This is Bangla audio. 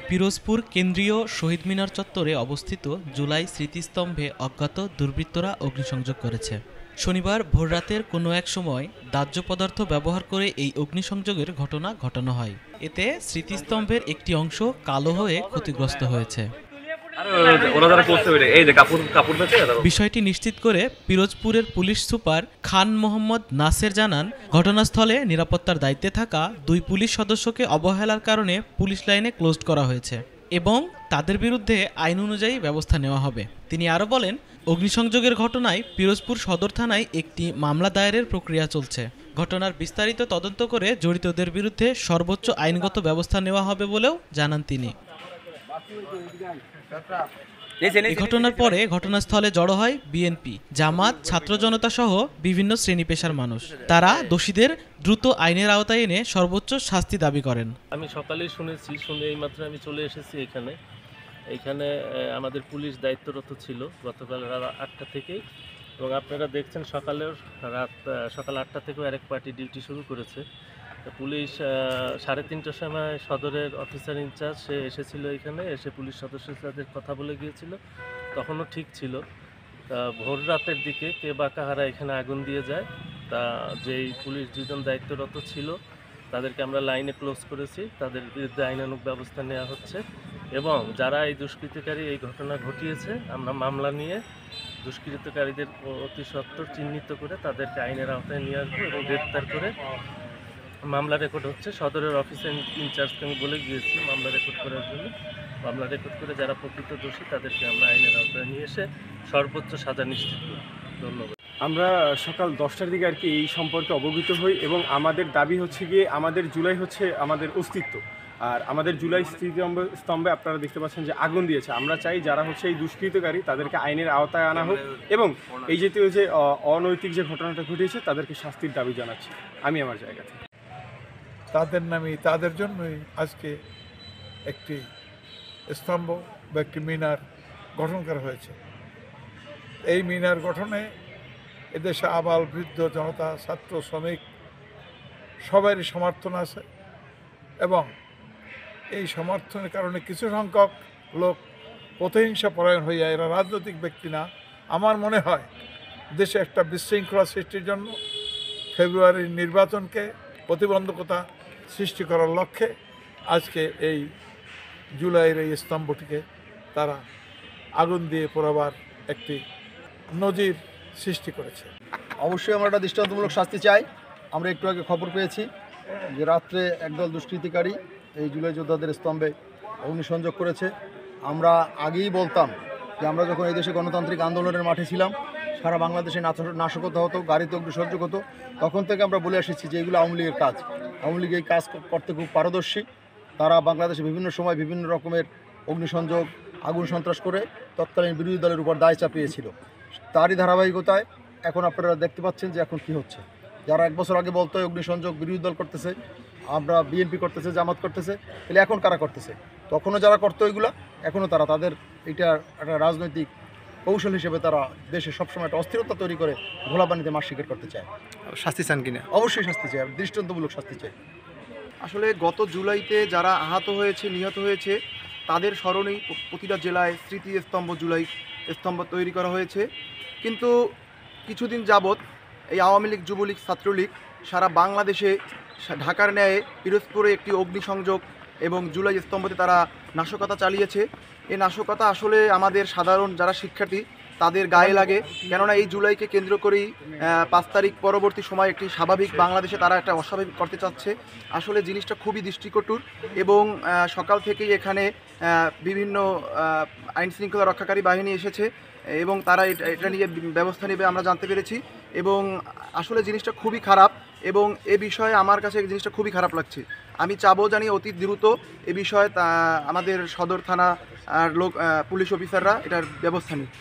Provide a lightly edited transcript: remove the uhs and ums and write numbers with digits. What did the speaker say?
পিরোজপুর কেন্দ্রীয় শহীদ মিনার চত্বরে অবস্থিত জুলাই স্মৃতিস্তম্ভে অজ্ঞাত দুর্বৃত্তরা অগ্নিসংযোগ করেছে। শনিবার ভোররাতের কোনো এক সময় দাহ্য পদার্থ ব্যবহার করে এই অগ্নিসংযোগের ঘটনা ঘটানো হয়। এতে স্মৃতিস্তম্ভের একটি অংশ কালো হয়ে ক্ষতিগ্রস্ত হয়েছে। বিষয়টি নিশ্চিত করে পিরোজপুরের পুলিশ সুপার খান মোহাম্মদ নাসের জানান, ঘটনাস্থলে নিরাপত্তার দায়িত্বে থাকা 2 পুলিশ সদস্যকে অবহেলার কারণে পুলিশ লাইনে ক্লোজ করা হয়েছে এবং তাদের বিরুদ্ধে আইন অনুযায়ী ব্যবস্থা নেওয়া হবে। তিনি আরও বলেন, অগ্নিসংযোগের ঘটনায় পিরোজপুর সদর থানায় একটি মামলা দায়েরের প্রক্রিয়া চলছে। ঘটনার বিস্তারিত তদন্ত করে জড়িতদের বিরুদ্ধে সর্বোচ্চ আইনগত ব্যবস্থা নেওয়া হবে বলেও জানান তিনি। এই ঘটনার পরে ঘটনাস্থলে জড়ো হয় বিএনপি, জামাত, ছাত্র জনতা সহ বিভিন্ন শ্রেণী পেশার মানুষ। তারা দোষীদের দ্রুত আইনের আওতায় এনে সর্বোচ্চ শাস্তি দাবি করেন। আমি সকালেই শুনেছি, শুনে এইমাত্র আমি চলে এসেছি এইখানে আমাদের পুলিশ দায়িত্বরত ছিল গতকাল রাত 8টা থেকেই, এবং আপনারা দেখছেন সকাল 8টা থেকেও আরেক পার্টি ডিউটি শুরু করেছে। পুলিশ 3:30টার সময় সদরের অফিসার ইনচার্জ সে এসেছিল, এখানে এসে পুলিশ সদস্যের সাথে কথা বলে গিয়েছিল। তখনও ঠিক ছিল। তা ভোর রাতের দিকে কে বা কাহারা এখানে আগুন দিয়ে যায়। তা যেই পুলিশ 2জন দায়িত্বরত ছিল তাদেরকে আমরা লাইনে ক্লোজ করেছি, তাদের বিরুদ্ধে আইনানুগ ব্যবস্থা নেওয়া হচ্ছে এবং যারা এই দুষ্কৃতিকারী এই ঘটনা ঘটিয়েছে আমরা মামলা নিয়ে দুষ্কৃতকারীদের অতি সত্বর চিহ্নিত করে তাদেরকে আইনের আওতায় নিয়ে আসবো এবং গ্রেপ্তার করে মামলা রেকর্ড হচ্ছে। সদরের অফিসের ইনচার্জকে আমি বলে গিয়েছি মামলা রেকর্ড করার জন্য। মামলা রেকর্ড করে যারা প্রকৃত দোষী তাদেরকে আমরা আইনের আওতায় নিয়ে এসে সর্বোচ্চ সাজা নিশ্চিত করি। ধন্যবাদ। আমরা সকাল 10টার দিকে আর কি এই সম্পর্কে অবগত হই এবং আমাদের দাবি হচ্ছে গিয়ে আমাদের জুলাই হচ্ছে আমাদের অস্তিত্ব, আর আমাদের জুলাই স্তম্ভে আপনারা দেখতে পাচ্ছেন যে আগুন দিয়েছে। আমরা চাই যারা হচ্ছে এই দুষ্কৃতকারী তাদেরকে আইনের আওতায় আনা হোক এবং এই জাতীয় যে অনৈতিক যে ঘটনাটা ঘটিয়েছে তাদেরকে শাস্তির দাবি জানাচ্ছি আমি আমার জায়গা থেকে। তাদের নামে তাদের জন্যই আজকে একটি স্তম্ভ বা একটি মিনার গঠন করা হয়েছে। এই মিনার গঠনে এদেশে আবাল বৃদ্ধ জনতা, ছাত্র, শ্রমিক সবারই সমর্থন আছে এবং এই সমর্থনের কারণে কিছু সংখ্যক লোক প্রতিহিংসা পরায়ণ হইয়া, এরা রাজনৈতিক ব্যক্তি না, আমার মনে হয় দেশে একটা বিশৃঙ্খলা সৃষ্টির জন্য ফেব্রুয়ারির নির্বাচনকে প্রতিবন্ধকতা সৃষ্টি করার লক্ষ্যে আজকে এই জুলাইয়ের এই স্তম্ভটিকে তারা আগুন দিয়ে পোড়াবার একটি নজির সৃষ্টি করেছে। অবশ্যই আমরা একটা দৃষ্টান্তমূলক শাস্তি চাই। আমরা একটু আগে খবর পেয়েছি যে রাত্রে একদল দুষ্কৃতিকারী এই জুলাই যোদ্ধাদের স্তম্ভে অগ্নিসংযোগ করেছে। আমরা আগেই বলতাম যে আমরা যখন এই দেশে গণতান্ত্রিক আন্দোলনের মাঠে ছিলাম, সারা বাংলাদেশে নাশকতা হতো, গাড়িতে অগ্নিসংযোগ হতো, তখন থেকে আমরা বলে এসেছি যে এগুলো আওয়ামী লীগের কাজ। আওয়ামী লীগ এই কাজ করতে খুব পারদর্শী। তারা বাংলাদেশে বিভিন্ন সময় বিভিন্ন রকমের অগ্নিসংযোগ, আগুন সন্ত্রাস করে তৎকালীন বিরোধী দলের উপর দায় চাপিয়েছিল। তারই ধারাবাহিকতায় এখন আপনারা দেখতে পাচ্ছেন যে এখন কি হচ্ছে। যারা 1 বছর আগে বলতো অগ্নিসংযোগ বিরোধী দল করতেছে, আমরা বিএনপি করতেছে, জামাত করতেছে, তাহলে এখন কারা করতেছে? তখনও যারা করতো এগুলা, এখনও তারা তাদের এটা একটা রাজনৈতিক কৌশল হিসেবে তারা দেশে সবসময় একটা অস্থিরতা তৈরি করে ঘোলা পানিতে মাছ শিকার করতে চায়। শাস্তি চান কিনা? অবশ্যই শাস্তি চাই, দৃষ্টান্তমূলক শাস্তি চাই। আসলে গত জুলাইতে যারা আহত হয়েছে, নিহত হয়েছে, তাদের স্মরণেই প্রতিটা জেলায় স্মৃতিস্তম্ভ, জুলাই স্তম্ভ তৈরি করা হয়েছে। কিন্তু কিছুদিন যাবৎ এই আওয়ামী লীগ, যুবলীগ, ছাত্রলীগ সারা বাংলাদেশে ঢাকার ন্যায় পিরোজপুরে একটি অগ্নিসংযোগ এবং জুলাই স্তম্ভতে তারা নাশকতা চালিয়েছে। এই নাশকতা আসলে আমাদের সাধারণ যারা শিক্ষার্থী তাদের গায়ে লাগে, কেননা এই জুলাইকে কেন্দ্র করেই 5 তারিখ পরবর্তী সময় একটি স্বাভাবিক বাংলাদেশে তারা একটা অস্বাভাবিক করতে চাচ্ছে। আসলে জিনিসটা খুবই দৃষ্টিকটুর এবং সকাল থেকেই এখানে বিভিন্ন আইন শৃঙ্খলা রক্ষাকারী বাহিনী এসেছে এবং তারা এটা নিয়ে ব্যবস্থা নেবে আমরা জানতে পেরেছি। এবং আসলে জিনিসটা খুবই খারাপ এবং এ বিষয়ে আমার কাছে জিনিসটা খুবই খারাপ লাগছে। আমি চাবো জানি অতি দ্রুত এ বিষয়ে আমাদের সদর থানা আর পুলিশ অফিসাররা এটার ব্যবস্থা নিক।